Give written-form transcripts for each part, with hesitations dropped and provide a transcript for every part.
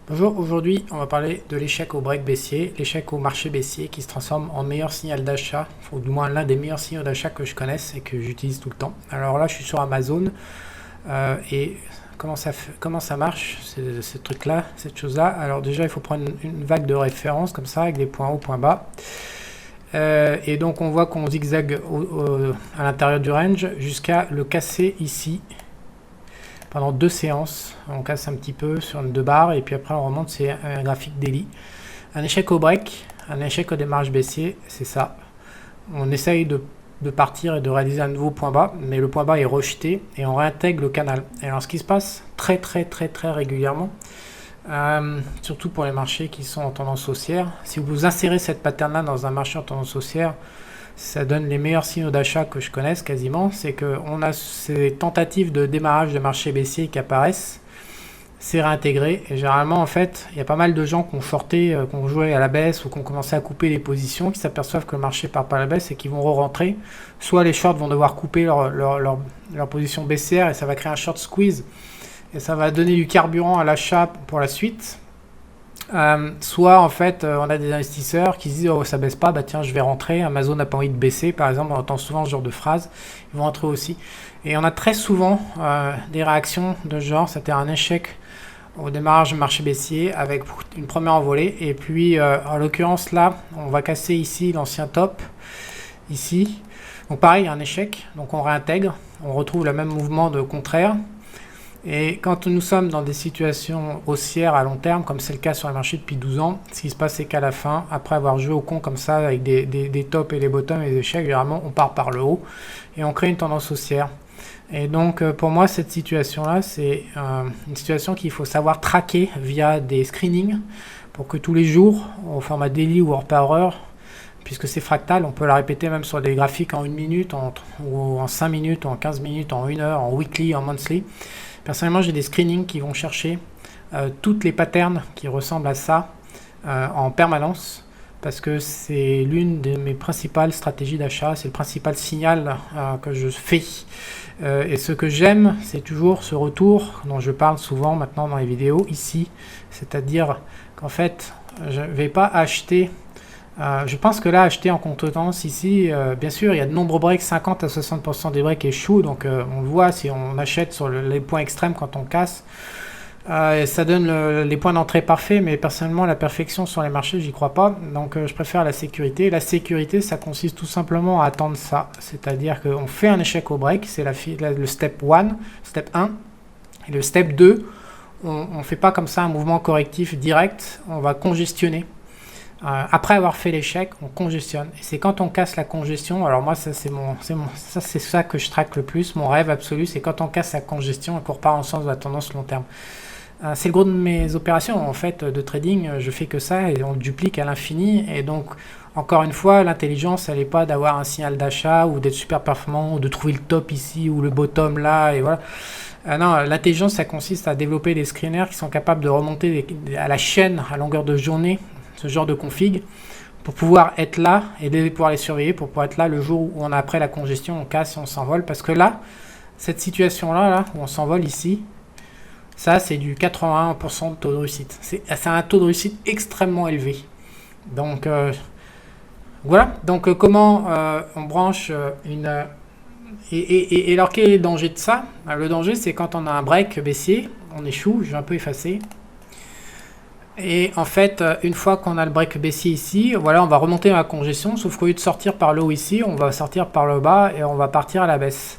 Bonjour, aujourd'hui on va parler de l'échec au break baissier, l'échec au marché baissier qui se transforme en meilleur signal d'achat, ou du moins l'un des meilleurs signaux d'achat que je connaisse et que j'utilise tout le temps. Alors là je suis sur Amazon et comment ça marche ce truc-là, cette chose-là. Alors déjà il faut prendre une vague de référence comme ça avec des points hauts, points bas. Et donc on voit qu'on zigzague à l'intérieur du range jusqu'à le casser ici. Pendant deux séances, on casse un petit peu sur une 2 barres et puis après on remonte, c'est un graphique daily. Un échec au break, un échec au démarrage baissier, c'est ça. On essaye de partir et de réaliser un nouveau point bas, mais le point bas est rejeté et on réintègre le canal. Et alors ce qui se passe très régulièrement, surtout pour les marchés qui sont en tendance haussière, si vous insérez cette pattern là dans un marché en tendance haussière, ça donne les meilleurs signaux d'achat que je connaisse quasiment. C'est qu'on a ces tentatives de démarrage de marché baissier qui apparaissent, c'est réintégré et généralement en fait il y a pas mal de gens qui ont shorté, qui ont joué à la baisse ou qui ont commencé à couper les positions, qui s'aperçoivent que le marché part pas à la baisse et qui vont re-rentrer. Soit les shorts vont devoir couper leur position baissière et ça va créer un short squeeze et ça va donner du carburant à l'achat pour la suite. Soit en fait on a des investisseurs qui se disent oh ça baisse pas, bah tiens je vais rentrer, Amazon n'a pas envie de baisser par exemple, on entend souvent ce genre de phrase, ils vont rentrer aussi. Et on a très souvent des réactions de genre, c'était un échec au démarrage du marché baissier avec une première envolée et puis en l'occurrence là on va casser ici l'ancien top ici, donc pareil un échec, donc on réintègre, on retrouve le même mouvement de contraire. Et quand nous sommes dans des situations haussières à long terme, comme c'est le cas sur le marché depuis 12 ans, ce qui se passe c'est qu'à la fin, après avoir joué au con comme ça, avec des tops et des bottoms et des échecs, généralement on part par le haut et on crée une tendance haussière. Et donc pour moi cette situation-là, c'est une situation qu'il faut savoir traquer via des screenings, pour que tous les jours, au format daily ou hors par heure, puisque c'est fractal, on peut la répéter même sur des graphiques en 1 minute, ou en 5 minutes, ou en 15 minutes, en 1 heure, en weekly, en monthly. Personnellement, j'ai des screenings qui vont chercher toutes les patterns qui ressemblent à ça en permanence, parce que c'est l'une de mes principales stratégies d'achat, c'est le principal signal que je fais. Et ce que j'aime, c'est toujours ce retour dont je parle souvent maintenant dans les vidéos ici, c'est-à-dire qu'en fait, je ne vais pas acheter. Je pense que là, acheter en contre-tendance ici, bien sûr, il y a de nombreux breaks, 50 à 60% des breaks échouent, donc on le voit si on achète sur les points extrêmes quand on casse. Et ça donne les points d'entrée parfaits, mais personnellement, la perfection sur les marchés, j'y crois pas, donc je préfère la sécurité. La sécurité, ça consiste tout simplement à attendre ça, c'est-à-dire qu'on fait un échec au break, c'est le step 1, step 1, et le step 2, on ne fait pas comme ça un mouvement correctif direct, on va congestionner. Après avoir fait l'échec, on congestionne. Et c'est quand on casse la congestion, alors moi c'est ça que je traque le plus, mon rêve absolu, c'est quand on casse la congestion et qu'on repart en sens de la tendance long terme. C'est le gros de mes opérations en fait de trading, je fais que ça et on le duplique à l'infini. Et donc encore une fois, l'intelligence elle n'est pas d'avoir un signal d'achat ou d'être super performant ou de trouver le top ici ou le bottom là et voilà. Non, l'intelligence ça consiste à développer des screeners qui sont capables de remonter à la chaîne à longueur de journée ce genre de config pour pouvoir être là et de pouvoir les surveiller, pour pouvoir être là le jour où on a après la congestion, on casse et on s'envole. Parce que là, cette situation-là, là, où on s'envole ici, ça c'est du 81% de taux de réussite. C'est un taux de réussite extrêmement élevé. Donc voilà, donc comment on branche une... Et alors quel est le danger de ça? Le danger c'est quand on a un break baissier, on échoue, je vais un peu effacer. Et en fait, une fois qu'on a le break baissier ici, voilà, on va remonter dans la congestion, sauf qu'au lieu de sortir par le haut ici, on va sortir par le bas et on va partir à la baisse.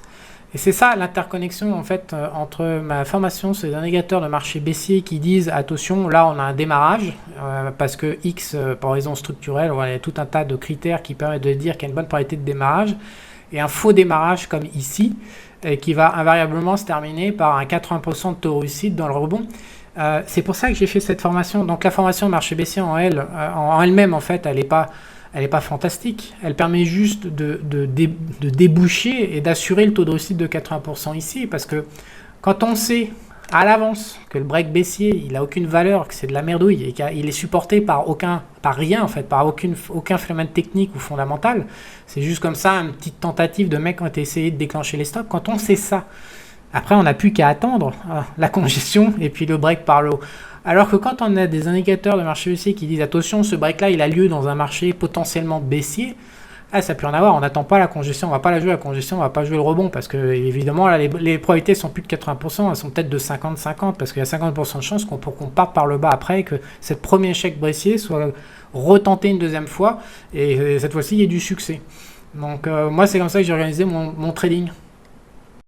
Et c'est ça l'interconnexion en fait entre ma formation sur les indicateurs de marché baissier qui disent attention, là on a un démarrage, parce que X, pour raison structurelle, voilà, il y a tout un tas de critères qui permettent de dire qu'il y a une bonne probabilité de démarrage, et un faux démarrage comme ici, qui va invariablement se terminer par un 80% de taux de réussite dans le rebond. C'est pour ça que j'ai fait cette formation. Donc la formation marché baissier en elle-même en fait elle n'est pas fantastique. Elle permet juste de déboucher et d'assurer le taux de réussite de 80% ici, parce que quand on sait à l'avance que le break baissier il a aucune valeur, que c'est de la merdouille et qu'il est supporté par rien en fait, par aucun phénomène technique ou fondamental, c'est juste comme ça une petite tentative de mecs qui ont essayé de déclencher les stocks. Quand on sait ça, après, on n'a plus qu'à attendre la congestion et puis le break par le haut. Alors que quand on a des indicateurs de marché baissier qui disent attention, ce break là il a lieu dans un marché potentiellement baissier, ah, ça peut en avoir, on n'attend pas la congestion, on va pas la jouer la congestion, on va pas jouer le rebond parce que évidemment là les probabilités sont plus de 80%, elles sont peut-être de 50-50 parce qu'il y a 50% de chance pour qu'on parte par le bas après et que cette premier échec baissier soit retenté une deuxième fois et cette fois-ci il y ait du succès. Donc moi c'est comme ça que j'ai organisé mon trading.